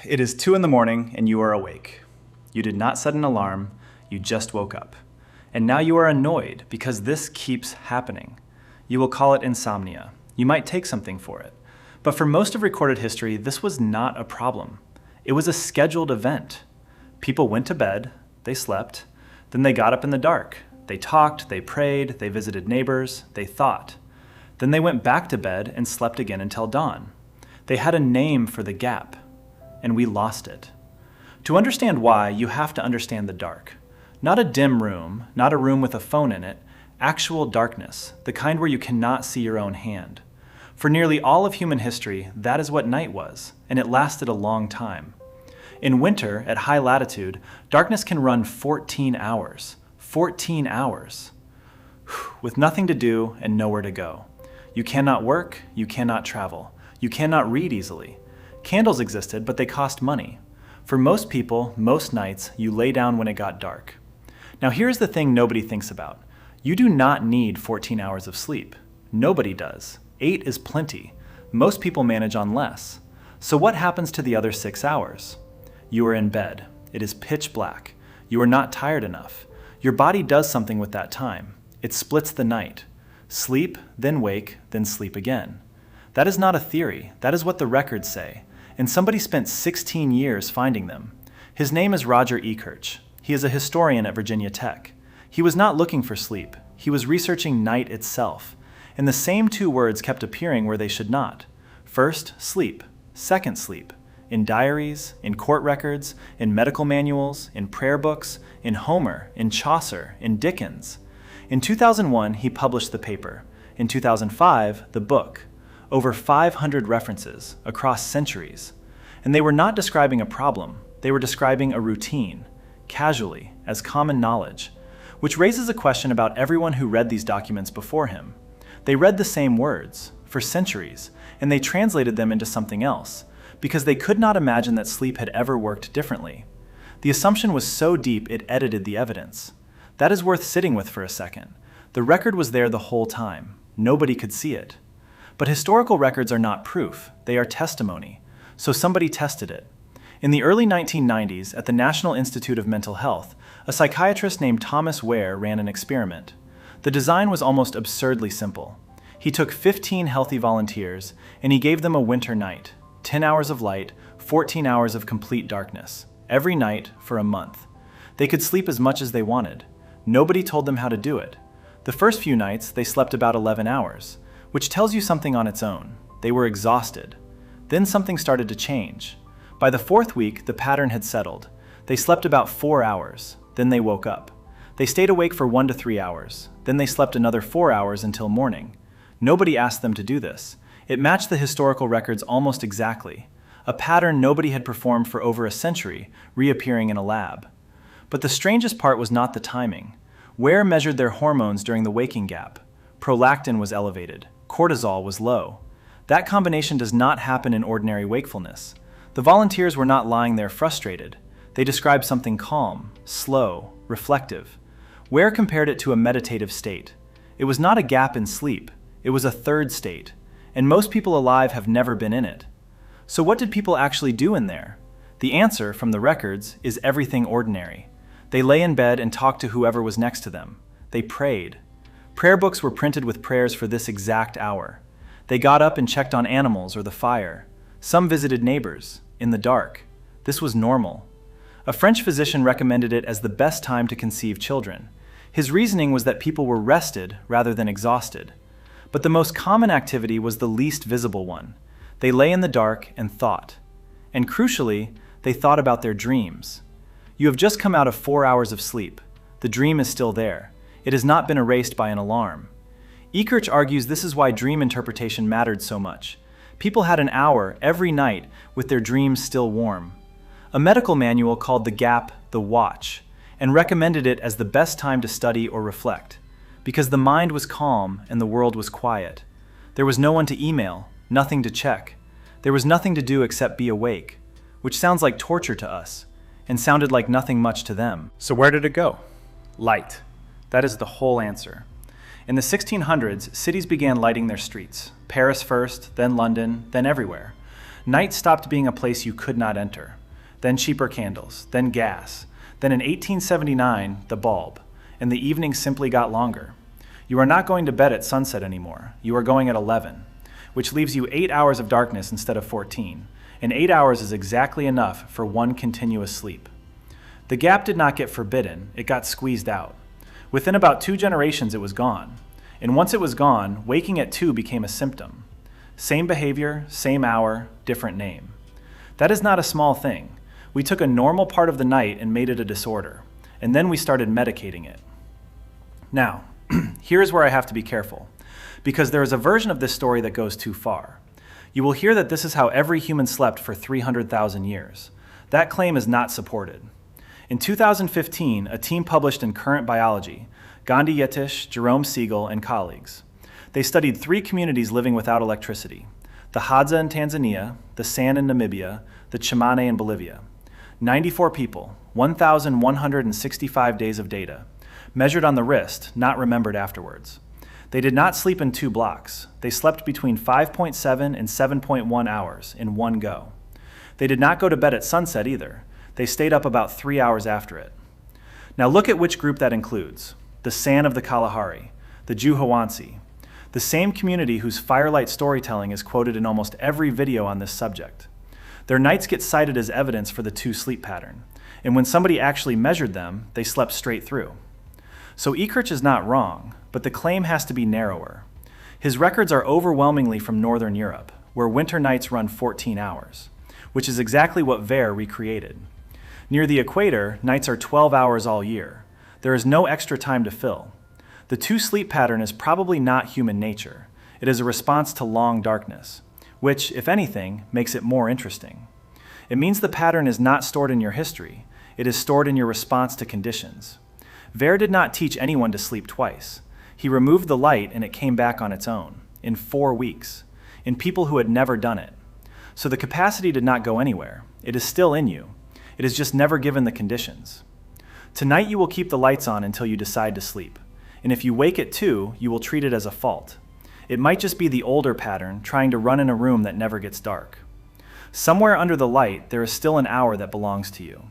It is 2 in the morning and you are awake. You did not set an alarm, you just woke up. And now you are annoyed because this keeps happening. You will call it insomnia. You might take something for it. But for most of recorded history, this was not a problem. It was a scheduled event. People went to bed, they slept, then they got up in the dark. They talked, they prayed, they visited neighbors, they thought. Then they went back to bed and slept again until dawn. They had a name for the gap, and we lost it. To understand why, you have to understand the dark. Not a dim room, not a room with a phone in it, actual darkness, the kind where you cannot see your own hand. For nearly all of human history, that is what night was, and it lasted a long time. In winter, at high latitude, darkness can run 14 hours. 14 hours. With nothing to do and nowhere to go. You cannot work, you cannot travel. You cannot read easily. Candles existed, but they cost money. For most people, most nights, you lay down when it got dark. Now here's the thing nobody thinks about. You do not need 14 hours of sleep. Nobody does. 8 is plenty. Most people manage on less. So what happens to the other 6 hours? You are in bed. It is pitch black. You are not tired enough. Your body does something with that time. It splits the night. Sleep, then wake, then sleep again. That is not a theory. That is what the records say. And somebody spent 16 years finding them. His name is Roger Ekirch. He is a historian at Virginia Tech. He was not looking for sleep. He was researching night itself. And the same two words kept appearing where they should not. First, sleep. Second, sleep. In diaries, in court records, in medical manuals, in prayer books, in Homer, in Chaucer, in Dickens. In 2001, he published the paper. In 2005, the book. Over 500 references across centuries. And they were not describing a problem. They were describing a routine, casually, as common knowledge, which raises a question about everyone who read these documents before him. They read the same words for centuries, and they translated them into something else, because they could not imagine that sleep had ever worked differently. The assumption was so deep it edited the evidence. That is worth sitting with for a second. The record was there the whole time. Nobody could see it. But historical records are not proof. They are testimony. So somebody tested it. In the early 1990s, at the National Institute of Mental Health, a psychiatrist named Thomas Wehr ran an experiment. The design was almost absurdly simple. He took 15 healthy volunteers, and he gave them a winter night, 10 hours of light, 14 hours of complete darkness, every night for a month. They could sleep as much as they wanted. Nobody told them how to do it. The first few nights, they slept about 11 hours, which tells you something on its own. They were exhausted. Then something started to change. By the 4th week, the pattern had settled. They slept about 4 hours. Then they woke up. They stayed awake for 1 to 3 hours. Then they slept another 4 hours until morning. Nobody asked them to do this. It matched the historical records almost exactly. A pattern nobody had performed for over a century, reappearing in a lab. But the strangest part was not the timing. Wehr measured their hormones during the waking gap. Prolactin was elevated. Cortisol was low. That combination does not happen in ordinary wakefulness. The volunteers were not lying there frustrated. They described something calm, slow, reflective. Wehr compared it to a meditative state. It was not a gap in sleep. It was a third state. And most people alive have never been in it. So what did people actually do in there? The answer, from the records, is everything ordinary. They lay in bed and talked to whoever was next to them. They prayed. Prayer books were printed with prayers for this exact hour. They got up and checked on animals or the fire. Some visited neighbors, in the dark. This was normal. A French physician recommended it as the best time to conceive children. His reasoning was that people were rested rather than exhausted. But the most common activity was the least visible one. They lay in the dark and thought. And crucially, they thought about their dreams. You have just come out of 4 hours of sleep. The dream is still there. It has not been erased by an alarm. Ekirch argues this is why dream interpretation mattered so much. People had an hour every night with their dreams still warm. A medical manual called the gap the watch, and recommended it as the best time to study or reflect, because the mind was calm and the world was quiet. There was no one to email, nothing to check. There was nothing to do except be awake, which sounds like torture to us, and sounded like nothing much to them. So where did it go? Light. That is the whole answer. In the 1600s, cities began lighting their streets. Paris first, then London, then everywhere. Night stopped being a place you could not enter. Then cheaper candles, then gas, then in 1879, the bulb, and the evening simply got longer. You are not going to bed at sunset anymore. You are going at 11, which leaves you 8 hours of darkness instead of 14, and 8 hours is exactly enough for one continuous sleep. The gap did not get forbidden, it got squeezed out. Within about 2 generations, it was gone. And once it was gone, waking at 2 became a symptom. Same behavior, same hour, different name. That is not a small thing. We took a normal part of the night and made it a disorder, and then we started medicating it. Now, here's where I have to be careful, because there is a version of this story that goes too far. You will hear that this is how every human slept for 300,000 years. That claim is not supported. In 2015, a team published in Current Biology, Gandhi Yetish, Jerome Siegel, and colleagues. They studied 3 communities living without electricity: the Hadza in Tanzania, the San in Namibia, the Chimane in Bolivia. 94 people, 1,165 days of data, measured on the wrist, not remembered afterwards. They did not sleep in 2 blocks. They slept between 5.7 and 7.1 hours in one go. They did not go to bed at sunset either. They stayed up about 3 hours after it. Now look at which group that includes: the San of the Kalahari, the Juhawansi, the same community whose firelight storytelling is quoted in almost every video on this subject. Their nights get cited as evidence for the 2 sleep pattern, and when somebody actually measured them, they slept straight through. So Ekirch is not wrong, but the claim has to be narrower. His records are overwhelmingly from Northern Europe, where winter nights run 14 hours, which is exactly what Wehr recreated. Near the equator, nights are 12 hours all year. There is no extra time to fill. The 2 sleep pattern is probably not human nature. It is a response to long darkness, which, if anything, makes it more interesting. It means the pattern is not stored in your history. It is stored in your response to conditions. Wehr did not teach anyone to sleep twice. He removed the light and it came back on its own, in 4 weeks, in people who had never done it. So the capacity did not go anywhere. It is still in you. It is just never given the conditions. Tonight you will keep the lights on until you decide to sleep. And if you wake at 2, you will treat it as a fault. It might just be the older pattern trying to run in a room that never gets dark. Somewhere under the light, there is still an hour that belongs to you.